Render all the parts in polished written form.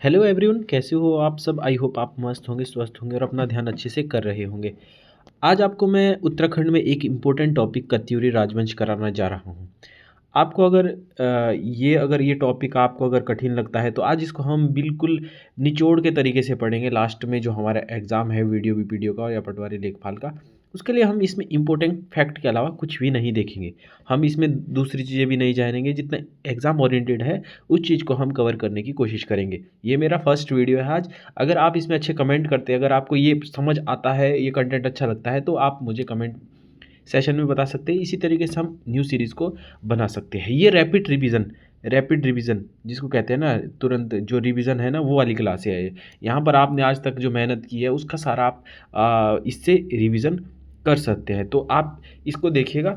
Hello everyone, कैसे हो आप सब। आई होप आप मस्त होंगे, स्वस्थ होंगे और अपना ध्यान अच्छे से कर रहे होंगे। आज आपको मैं उत्तराखंड में एक इम्पोर्टेंट टॉपिक कत्यूरी राजवंश कराना जा रहा हूँ। आपको अगर ये टॉपिक आपको अगर कठिन लगता है तो आज इसको हम बिल्कुल निचोड़ के तरीके से पढ़ेंगे। लास्ट में जो हमारा एग्ज़ाम है वीडियो वीपीडियो का या पटवारी लेखपाल का, उसके लिए हम इसमें इम्पोर्टेंट फैक्ट के अलावा कुछ भी नहीं देखेंगे। हम इसमें दूसरी चीज़ें भी नहीं जानेंगे, जितना एग्ज़ाम ओरिएंटेड है उस चीज़ को हम कवर करने की कोशिश करेंगे। ये मेरा फर्स्ट वीडियो है आज। अगर आप इसमें अच्छे कमेंट करते हैं, अगर आपको ये समझ आता है, ये कंटेंट अच्छा लगता है, तो आप मुझे कमेंट सेशन में बता सकते हैं। इसी तरीके से हम न्यू सीरीज़ को बना सकते हैं। ये रैपिड रिवीजन जिसको कहते हैं ना, तुरंत जो रिवीजन है ना, वो वाली क्लास है ये। यहाँ पर आपने आज तक जो मेहनत की है उसका सारा आप इससे रिवीजन कर सकते हैं। तो आप इसको देखिएगा।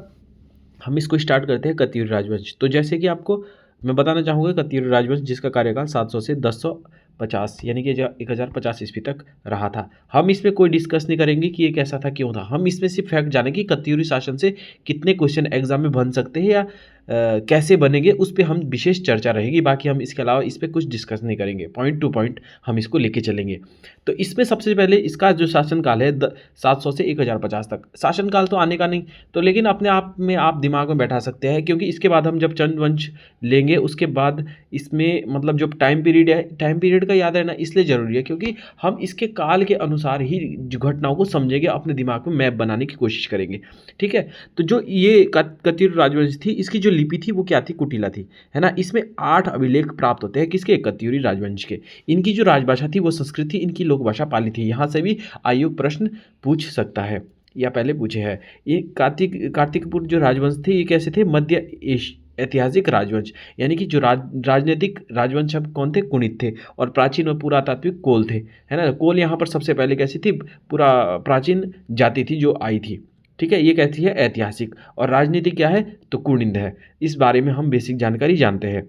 हम इसको स्टार्ट करते हैं कत्यूरी राजवंश। तो जैसे कि आपको मैं बताना चाहूँगा, कत्यूरी राजवंश जिसका कार्यकाल 700 से 1050 यानी कि 1050 ईस्वी तक रहा था। हम इसमें कोई डिस्कस नहीं करेंगे कि ये कैसा था, क्यों था। हम इसमें सिर्फ फैक्ट जानेंगे कि कत्यूरी शासन से कितने क्वेश्चन एग्जाम में बन सकते हैं या कैसे बनेंगे, उस पर हम विशेष चर्चा रहेगी। बाकी हम इसके अलावा इस पर कुछ डिस्कस नहीं करेंगे, पॉइंट टू पॉइंट हम इसको लेके चलेंगे। तो इसमें सबसे पहले इसका जो शासनकाल है 700 से 1050 तक। शासनकाल तो आने का नहीं, तो लेकिन अपने आप में आप दिमाग में बैठा सकते हैं, क्योंकि इसके बाद हम जब चंद वंश लेंगे उसके बाद इसमें मतलब जो टाइम पीरियड है, टाइम पीरियड का याद रहना इसलिए ज़रूरी है क्योंकि हम इसके काल के अनुसार ही जो घटनाओं को समझेंगे, अपने दिमाग में मैप बनाने की कोशिश करेंगे। ठीक है। तो जो ये कत्यूरी राजवंश थी, इसकी जो लिपि थी वो क्या थी, कुटिला थी, है ना। इसमें 8 अभिलेख प्राप्त होते हैं किसके, कत्यूरी राजवंश के। इनकी जो राजभाषा थी वो संस्कृत थी, इनकी लोक भाषा पाली थी। यहाँ से भी आयोग प्रश्न पूछ सकता है या पहले पूछे है। ये कार्तिकपुर जो राजवंश थे ये कैसे थे, ऐतिहासिक राजवंश, यानी कि जो राजनीतिक राजवंश अब कौन थे, कुणित थे। और प्राचीन और पुरातात्विक कोल थे, है ना। कोल यहाँ पर सबसे पहले कैसी थी, पूरा प्राचीन जाति थी जो आई थी। ठीक है, ये कहती है ऐतिहासिक। और राजनीति क्या है, तो कुणित है। इस बारे में हम बेसिक जानकारी जानते हैं।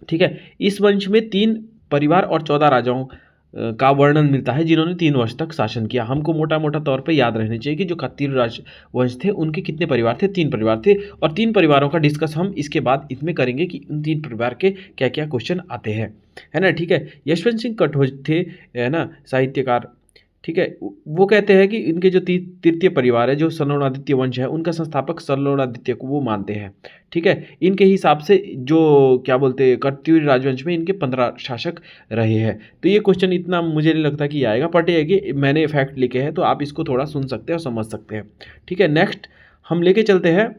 ठीक है। इस वंश में 3 परिवार और 14 राजाओं का वर्णन मिलता है जिन्होंने 3 वर्ष तक शासन किया। हमको मोटा मोटा तौर पे याद रहने चाहिए कि जो कत्यूरी राजवंश थे उनके कितने परिवार थे, 3 परिवार थे। और 3 परिवारों का डिस्कस हम इसके बाद इसमें करेंगे कि उन 3 परिवार के क्या क्या क्वेश्चन आते हैं, है ना। ठीक है। यशवंत सिंह कटोच थे, है ना, साहित्यकार। ठीक है। वो कहते हैं कि इनके जो तृतीय परिवार है, जो सल्लोणादित्य वंश है, उनका संस्थापक सल्लोणादित्य को वो मानते हैं। ठीक है। इनके हिसाब से जो क्या बोलते हैं, कत्यूरी राजवंश में इनके 15 शासक रहे हैं। तो ये क्वेश्चन इतना मुझे नहीं लगता कि आएगा, बट ये है कि मैंने फैक्ट लिखे हैं तो आप इसको थोड़ा सुन सकते हैं और समझ सकते हैं। ठीक है। नेक्स्ट हम लेके चलते हैं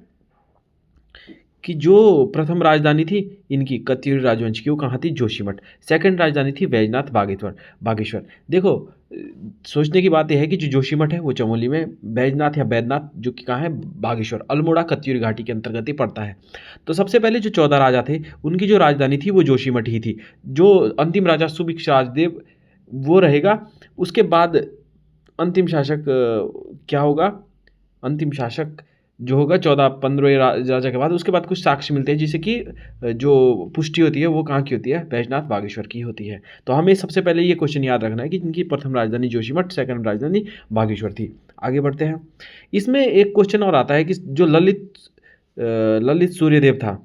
कि जो प्रथम राजधानी थी इनकी कत्यूरी राजवंश की, वो कहाँ थी, जोशीमठ। सेकंड राजधानी थी बैजनाथ बागेश्वर। देखो, सोचने की बात यह है कि जो जोशीमठ है वो चमोली में, बैजनाथ या बैद्यनाथ जो कि कहाँ है, बागेश्वर, अल्मोड़ा कत्यूरी घाटी के अंतर्गत ही पड़ता है। तो सबसे पहले जो 14 राजा थे उनकी जो राजधानी थी वो जोशीमठ ही थी। जो अंतिम राजा सुभिक्ष राजदेव वो रहेगा। उसके बाद अंतिम शासक क्या होगा, अंतिम शासक जो होगा 14-15 राजा के बाद, उसके बाद कुछ साक्ष्य मिलते हैं जिसे कि जो पुष्टि होती है वो कहाँ की होती है, बैजनाथ बागेश्वर की होती है। तो हमें सबसे पहले ये क्वेश्चन याद रखना है कि इनकी प्रथम राजधानी जोशीमठ, सेकंड राजधानी बागेश्वर थी। आगे बढ़ते हैं। इसमें एक क्वेश्चन और आता है कि जो ललित सूर्यदेव था,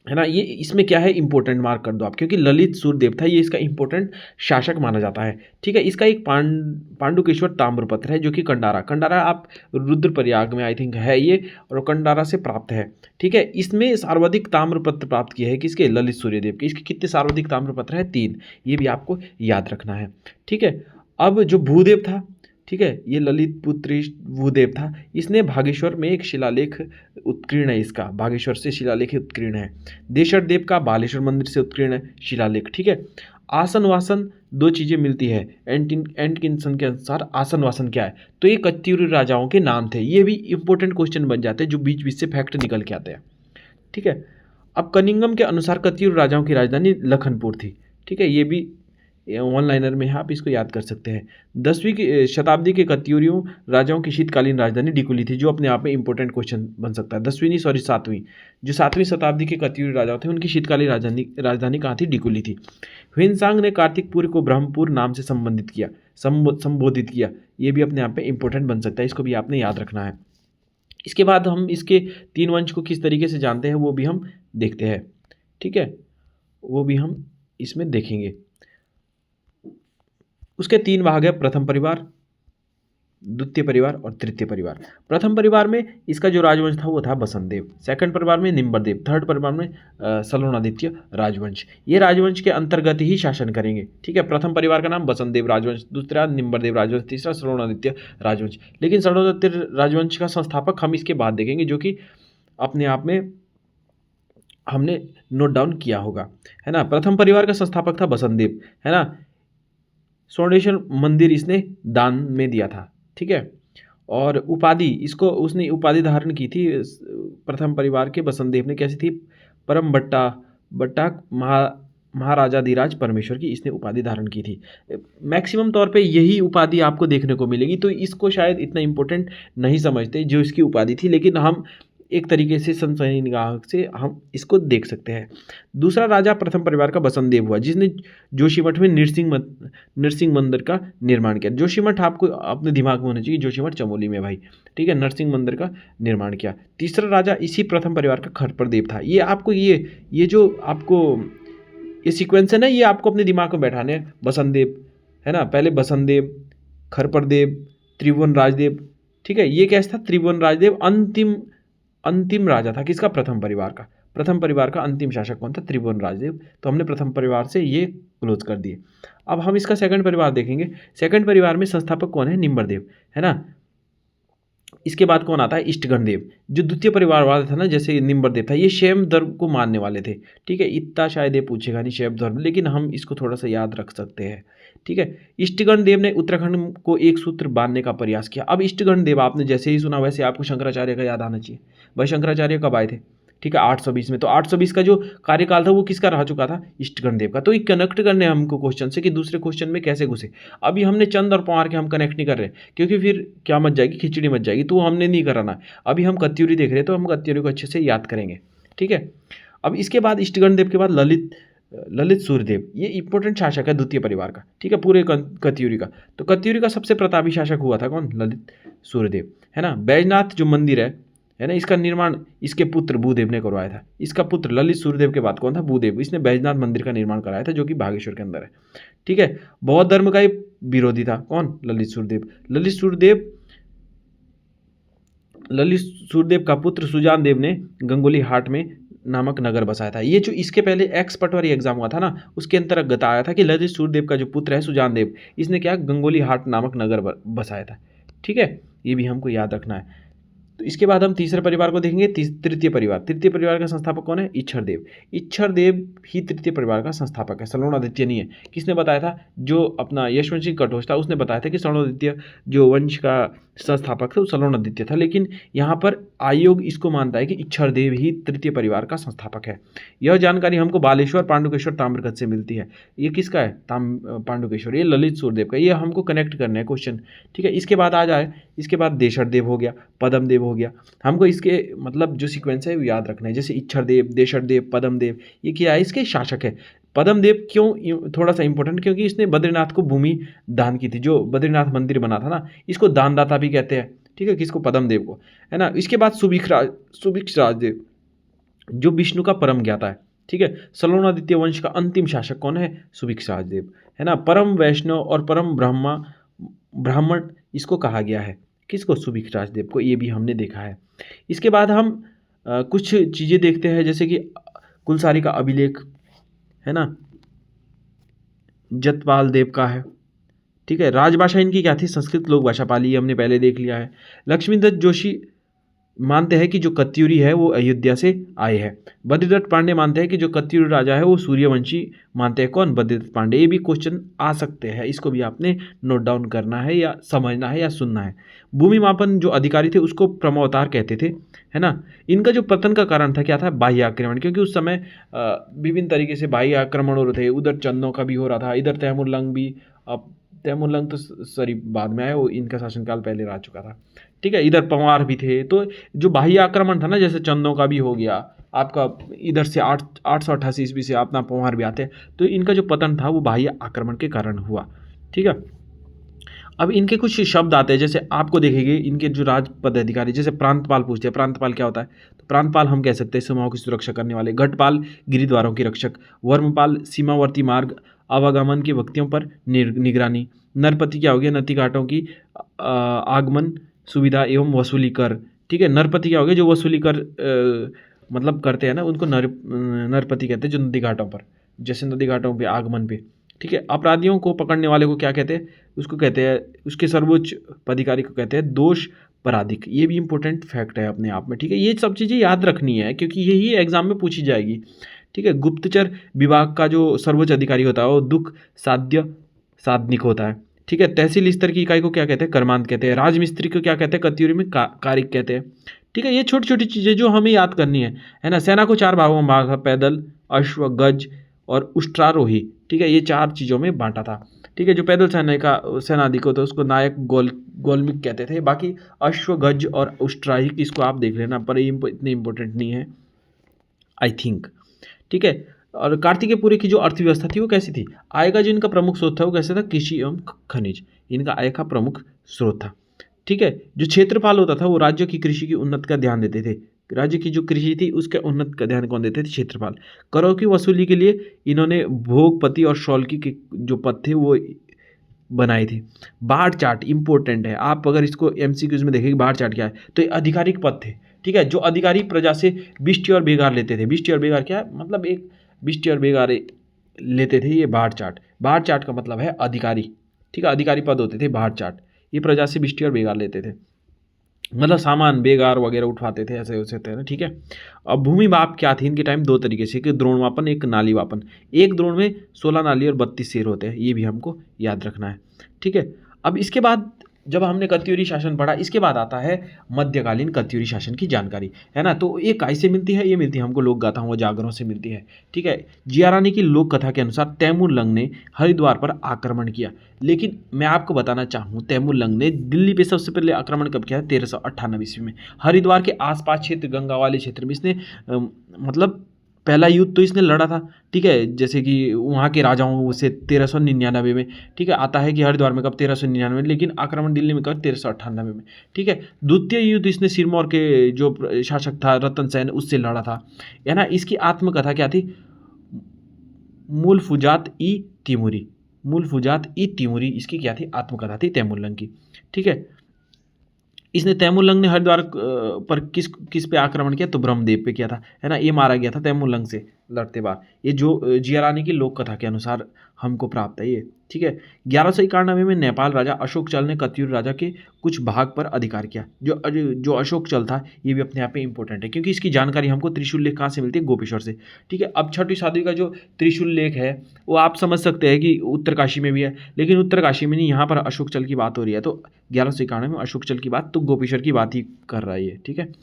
है ना, ये इसमें क्या है, इंपॉर्टेंट मार्क कर दो आप, क्योंकि ललित सूर्यदेव था, ये इसका इंपॉर्टेंट शासक माना जाता है। ठीक है। इसका एक पांडुकेश्वर ताम्रपत्र है जो कि कंडारा आप रुद्रप्रयाग में आई थिंक है ये, और कंडारा से प्राप्त है। ठीक है। इसमें सर्वाधिक ताम्रपत्र प्राप्त किया है किसके, ललित सूर्यदेव के। इसके कितने सर्वाधिक ताम्रपत्र है, 3। ये भी आपको याद रखना है। ठीक है। अब जो भूदेव था, ठीक है, ये ललित पुत्र भूदेव था। इसने बागेश्वर में एक शिलालेख उत्कीर्ण है, इसका बागेश्वर से शिलालेख उत्कीर्ण है। देशर देव का बालेश्वर मंदिर से उत्कीर्ण है शिलालेख। ठीक है। आसन वासन 2 चीज़ें मिलती है एंटकिंसन के अनुसार। आसन वासन क्या है, तो ये कत्यूरी राजाओं के नाम थे। ये भी इंपॉर्टेंट क्वेश्चन बन जाते हैं जो बीच बीच से फैक्ट निकल के आते हैं। ठीक है। अब कनिंगम के अनुसार कत्यूरी राजाओं की राजधानी लखनपुर थी। ठीक है। ये भी वन लाइनर में है, आप इसको याद कर सकते हैं। 10वीं की शताब्दी के कत्यूरियों राजाओं की शीतकालीन राजधानी डिकुली थी, जो अपने आप में इंपॉर्टेंट क्वेश्चन बन सकता है। 10वीं नहीं, सॉरी, 7वीं। जो 7वीं शताब्दी के कत्यूरी राजा थे उनकी शीतकालीन राजधानी कहाँ थी, डिकुली थी। ह्वेनसांग ने कार्तिकपुर को ब्रह्मपुर नाम से संबोधित किया। ये भी अपने आप में इंपॉर्टेंट बन सकता है, इसको भी आपने याद रखना है। इसके बाद हम इसके 3 वंश को किस तरीके से जानते हैं वो भी हम देखते हैं। ठीक है। वो भी हम इसमें देखेंगे। उसके 3 भाग है, प्रथम परिवार, द्वितीय परिवार और तृतीय परिवार। प्रथम परिवार में इसका जो राजवंश था वो था बसंतदेव, सेकंड परिवार में निम्बरदेव, थर्ड परिवार में सलोणादित्य राजवंश। ये राजवंश के अंतर्गत ही शासन करेंगे, ठीक है। प्रथम परिवार का नाम बसंतदेव राजवंश, दूसरा निम्बरदेव राजवंश, तीसरा सलोणादित्य राजवंश। लेकिन सलोणादित्य राजवंश का संस्थापक हम इसके बाद देखेंगे, जो कि अपने आप में हमने नोट डाउन किया होगा, है ना। प्रथम परिवार का संस्थापक था बसंतदेव, है ना। स्वर्णेश्वर मंदिर इसने दान में दिया था, ठीक है। और उपाधि इसको उसने उपाधि धारण की थी प्रथम परिवार के बसंतदेव ने, कैसी थी, परम बट्टा बट्टा महाराजाधिराज परमेश्वर की इसने उपाधि धारण की थी। मैक्सिमम तौर पे यही उपाधि आपको देखने को मिलेगी, तो इसको शायद इतना इम्पोर्टेंट नहीं समझते जो इसकी उपाधि थी, लेकिन हम एक तरीके से सनसनी निगाह से हम इसको देख सकते हैं। दूसरा राजा प्रथम परिवार का बसंतदेव हुआ, जिसने जोशीमठ में नरसिंह मंदिर का निर्माण किया। जोशीमठ आपको अपने दिमाग में होना चाहिए, जोशीमठ चमोली में भाई, ठीक है, नरसिंह मंदिर का निर्माण किया। तीसरा राजा इसी प्रथम परिवार का खरप्रदेव था। ये आपको ये जो आपको ये सीक्वेंस है ना, ये आपको अपने दिमाग में बैठाने हैं। बसंतदेव, है ना, पहले बसंतदेव, खरप्रदेव, त्रिभुवन राजदेव, ठीक है। ये कैसा था, त्रिभुवन राजदेव अंतिम राजा था किसका, प्रथम परिवार का। प्रथम परिवार का अंतिम शासक कौन था, त्रिभुवन राजदेव। तो हमने प्रथम परिवार से ये क्लोज कर दिए। अब हम इसका सेकंड परिवार देखेंगे। सेकंड परिवार में संस्थापक कौन है, निम्बरदेव, है ना। इसके बाद कौन आता है, इष्टगणदेव। जो द्वितीय परिवार वाला था ना, जैसे निम्बरदेव था, ये शैव धर्म को मानने वाले थे, ठीक है। इतना शायद ये पूछेगा नहीं शैव धर्म, लेकिन हम इसको थोड़ा सा याद रख सकते हैं, ठीक है। इष्टगणदेव ने उत्तराखंड को एक सूत्र बांधने का प्रयास किया। अब इष्टगणदेव आपने जैसे ही सुना वैसे आपको शंकराचार्य का याद आना चाहिए। भाई शंकराचार्य कब आए थे, ठीक है, 820 में। तो 820 का जो कार्यकाल था वो किसका रह चुका था, इष्टगणदेव का। तो ये कनेक्ट करने हमको क्वेश्चन से कि दूसरे क्वेश्चन में कैसे घुसे। अभी हमने चंद और पंवार के हम कनेक्ट नहीं कर रहे, क्योंकि फिर क्या मच जाएगी, खिचड़ी मच जाएगी, तो हमने नहीं कराना। अभी हम कत्यूरी देख रहे हैं, तो हम कत्यूरी को अच्छे से याद करेंगे, ठीक है। अब इसके बाद इष्टगणदेव के बाद ललित सूर्यदेव, ये इंपॉर्टेंट शासक है द्वितीय परिवार का, ठीक है, पूरे कत्यूरी का। तो कत्यूरी का सबसे प्रतापी शासक हुआ था कौन, ललित सूर्यदेव, है ना। बैजनाथ जो मंदिर है ना, इसका निर्माण इसके पुत्र भूदेव ने करवाया था। इसका पुत्र ललित सूर्यदेव के बाद कौन था, भूदेव, इसने बैजनाथ मंदिर का निर्माण कराया था, जो कि बागेश्वर के अंदर है, ठीक है। बौद्ध धर्म का ये विरोधी था कौन, ललित सूर्यदेव का पुत्र सुजान देव ने गंगोली हाट में नामक नगर बसाया था। ये जो इसके पहले एक्स पटवारी एग्जाम हुआ था ना, उसके अंतर्गत आया था कि ललित सूर्यदेव का जो पुत्र है सुजान देव, इसने क्या गंगोली हाट नामक नगर बसाया था, ठीक है। ये भी हमको याद रखना है। तो इसके बाद हम तीसरे परिवार को देखेंगे, तृतीय परिवार का संस्थापक कौन है, इच्छरदेव ही तृतीय परिवार का संस्थापक है, सलोणादित्य नहीं है। किसने बताया था, जो अपना यशवंशी कटोच था उसने बताया था कि सलोणादित्य जो वंश का संस्थापक था वो सलोणादित्य था। लेकिन यहाँ पर आयोग इसको मानता है कि इच्छरदेव ही तृतीय परिवार का संस्थापक है। यह जानकारी हमको बालेश्वर, पांडुकेश्वर, ताम्रगत से मिलती है। ये किसका है, पांडुकेश्वर, ये ललित सूर्यदेव का। ये हमको कनेक्ट करना है क्वेश्चन, ठीक है। इसके बाद आ जाए, इसके बाद देशरदेव हो गया, पद्मदेव हो गया। हमको इसके मतलब जो सीक्वेंस है वो याद रखना है। जैसे इच्छरदेव, देशरदेव, पद्मदेव, ये क्या है, इसके शासक है। पद्मदेव क्यों थोड़ा सा इंपॉर्टेंट, क्योंकि इसने बद्रीनाथ को भूमि दान की थी। जो बद्रीनाथ मंदिर बना था ना, इसको दानदाता भी कहते हैं, ठीक है, किसको, पद्मदेव को, है ना। इसके बाद सुभिक्ष राजदेव, जो विष्णु का परम ज्ञाता है, ठीक है। सलोणादित्य वंश का अंतिम शासक कौन है, सुभिक्ष राजदेव, है ना। परम वैष्णव और परम ब्राह्मण इसको कहा गया है, किसको, सुभिक्ष राजदेव को। ये भी हमने देखा है। इसके बाद हम कुछ चीज़ें देखते हैं, जैसे कि कुलसारी का अभिलेख, है ना, जतपाल देव का है, ठीक है। राजभाषा इनकी क्या थी, संस्कृत लोक भाषा पाली, ये हमने पहले देख लिया है। लक्ष्मीदत्त जोशी मानते हैं कि जो कत्यूरी है वो अयोध्या से आए हैं। बद्रीदत्त पांडे मानते हैं कि जो कत्यूरी राजा है वो सूर्यवंशी मानते हैं, कौन, बद्रीदत्त पांडे। ये भी क्वेश्चन आ सकते हैं, इसको भी आपने नोट डाउन करना है या समझना है या सुनना है। भूमि मापन जो अधिकारी थे उसको प्रमोतार कहते थे, है ना। इनका जो पतन का कारण था क्या था, बाह्य आक्रमण, क्योंकि उस समय विभिन्न तरीके से बाह्य आक्रमण हो रहे थे। उधर चंदों का भी हो रहा था, इधर तैमुरलंग भी, अब तैमुरलंग तो सॉरी बाद में आया, वो इनका शासनकाल पहले रह चुका था, ठीक है। इधर पंवार भी थे। तो जो बाह्य आक्रमण था ना, जैसे चंदों का भी हो गया आपका, इधर से 888 ईस्वी से अपना पंवार भी आते हैं, तो इनका जो पतन था वो बाह्य आक्रमण के कारण हुआ, ठीक है। अब इनके कुछ शब्द आते हैं, जैसे आपको देखेंगे इनके जो राज पदाधिकारी, जैसे प्रांतपाल पूछते हैं, प्रांतपाल क्या होता है, तो प्रांतपाल हम कह सकते हैं सीमाओं की सुरक्षा करने वाले। घटपाल गिरिद्वारों के रक्षक। वर्मपाल सीमावर्ती मार्ग आवागमन के व्यक्तियों पर निगरानी। नरपति क्या हो गया, नदी घाटों की आगमन सुविधा एवं वसूली कर। ठीक है, नरपति क्या हो गया, जो वसूली कर मतलब करते हैं ना, उनको नरपति कहते हैं, जो नदी घाटों पर, जैसे नदी घाटों पे आगमन पे। ठीक है, अपराधियों को पकड़ने वाले को क्या कहते हैं, उसको कहते हैं, उसके सर्वोच्च पदाधिकारी को कहते हैं दोष पराधिक। ये भी इंपॉर्टेंट फैक्ट है अपने आप में। ठीक है, ये सब चीज़ें याद रखनी है क्योंकि यही एग्जाम में पूछी जाएगी। ठीक है, गुप्तचर विभाग का जो सर्वोच्च अधिकारी होता है वो दुख साध्य साधनिक होता है। ठीक है, तहसील स्तर की इकाई को क्या कहते हैं, कर्मांत कहते हैं। राजमिस्त्री को क्या कहते हैं, कत्यूरी में कारिक कहते हैं। ठीक है, ये छोटी छोटी चीज़ें जो हमें याद करनी है ना। सेना को 4 भागों में बांटा, पैदल, अश्व, गज और उष्ट्रारोही। ठीक है, ये 4 चीज़ों में बांटा था। ठीक है, जो पैदल सेनाधिक होता है उसको नायक गोलमिक कहते थे। बाकी अश्व, गज और उष्ट्राही इसको आप देख लेना, पर ये इतने इंपॉर्टेंट नहीं है आई थिंक। ठीक है, और कार्तिकेयपुरी की जो अर्थव्यवस्था थी वो कैसी थी, आय का जो इनका प्रमुख स्रोत था वो कैसे था, कृषि एवं खनिज, इनका आय का प्रमुख स्रोत था। ठीक है, जो क्षेत्रपाल होता था वो राज्य की कृषि की उन्नति का ध्यान देते थे। राज्य की जो कृषि थी उसके उन्नत का ध्यान कौन देते थे, क्षेत्रपाल। करों की वसूली के लिए इन्होंने भोगपति और शौल्की के जो पद थे वो बनाए थे। बाढ़ चार्ट इंपॉर्टेंट है, आप अगर इसको एमसीक्यूज में देखेंगे बाढ़ चार्ट क्या है, तो ये आधिकारिक पद थे। ठीक है, जो अधिकारी प्रजा से बिष्टी और बेगार लेते थे। बिष्टी और बेगार क्या है, मतलब एक बिष्टी और बेगार लेते थे, ये बाढ़ चार्ट। बाढ़ चार्ट का मतलब है अधिकारी। ठीक है, अधिकारी पद होते थे बाढ़ चार्ट, ये प्रजा से बिष्टी और बेगार लेते थे, मतलब सामान बेगार वगैरह उठवाते थे, ऐसे वैसे थे ना। ठीक है, अब भूमि माप क्या थी इनके टाइम, 2 तरीके से, एक द्रोण मापन, एक नाली मापन। एक द्रोण में 16 नाली और 32 शेर होते हैं, ये भी हमको याद रखना है। ठीक है, अब इसके बाद जब हमने कत्यूरी शासन पढ़ा, इसके बाद आता है मध्यकालीन कत्यूरी शासन की जानकारी, है ना। तो ये कैसे मिलती है, ये मिलती है हमको लोक गाथाओं व जागरों से मिलती है। ठीक है, जिया रानी की लोक कथा के अनुसार तैमूर लंग ने हरिद्वार पर आक्रमण किया, लेकिन मैं आपको बताना चाहूँ तैमूर लंग ने दिल्ली पे सबसे पहले आक्रमण कब किया है, 1398 ईस्वी में। हरिद्वार के आसपास क्षेत्र, गंगा वाले क्षेत्र में इसने मतलब पहला युद्ध तो इसने लड़ा था। ठीक है, जैसे कि वहाँ के राजाओं से 1399 में। ठीक है, आता है कि हरिद्वार में कब, 1399 में, लेकिन आक्रमण दिल्ली में कब, 1398 में। ठीक है, द्वितीय युद्ध इसने सिरमौर के जो शासक था रतन सेन उससे लड़ा था, है ना। इसकी आत्मकथा क्या थी, मूलफुजात ई तिमूरी। मूलफुजात ई तिमूरी इसकी क्या थी, आत्मकथा थी तैमूर लंग की। ठीक है, इसने तैमूर लंग ने हरिद्वार पर किस किस पे आक्रमण किया, तो ब्रह्मदेव पे किया था, है ना। ये मारा गया था तैमूर लंग से लड़ते बार, ये जो जिया रानी की लोक कथा के अनुसार हमको प्राप्त है ये। ठीक है, 1191 में नेपाल राजा अशोक चल ने कत्यूर राजा के कुछ भाग पर अधिकार किया। जो अशोक चल था ये भी अपने आप में इंपॉर्टेंट है क्योंकि इसकी जानकारी हमको त्रिशूल लेख कहाँ से मिलती है, गोपेश्वर से। ठीक है, अब छठी सातवीं का जो त्रिशूल लेख है वो आप समझ सकते हैं कि उत्तरकाशी में भी है, लेकिन उत्तरकाशी में नहीं, यहाँ पर अशोक चल की बात हो रही है। तो 1191 में अशोक चल की बात, तो गोपेश्वर की बात ही कर रहा है ये। ठीक है,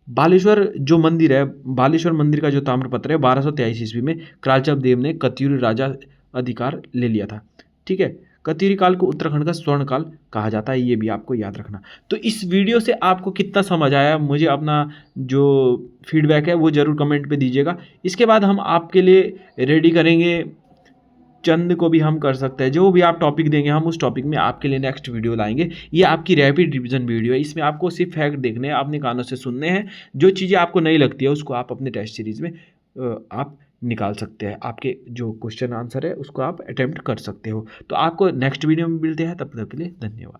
बालेश्वर जो मंदिर है, बालेश्वर मंदिर का जो ताम्रपत्र है, 1223 ईस्वी में क्रालचंद देव ने कत्यूरी राजा अधिकार ले लिया था। ठीक है, कत्यूरी काल को उत्तराखंड का स्वर्ण काल कहा जाता है, ये भी आपको याद रखना। तो इस वीडियो से आपको कितना समझ आया, मुझे अपना जो फीडबैक है वो ज़रूर कमेंट पे दीजिएगा। इसके बाद हम आपके लिए रेडी करेंगे, चंद को भी हम कर सकते हैं, जो भी आप टॉपिक देंगे हम उस टॉपिक में आपके लिए नेक्स्ट वीडियो लाएंगे। ये आपकी रैपिड रिवीजन वीडियो है, इसमें आपको सिर्फ फैक्ट देखने हैं, अपने कानों से सुनने हैं। जो चीज़ें आपको नहीं लगती है उसको आप अपने टेस्ट सीरीज में आप निकाल सकते हैं, आपके जो क्वेश्चन आंसर है उसको आप अटेम्प्ट कर सकते हो। तो आपको नेक्स्ट वीडियो में मिलते हैं, तब तक के लिए धन्यवाद।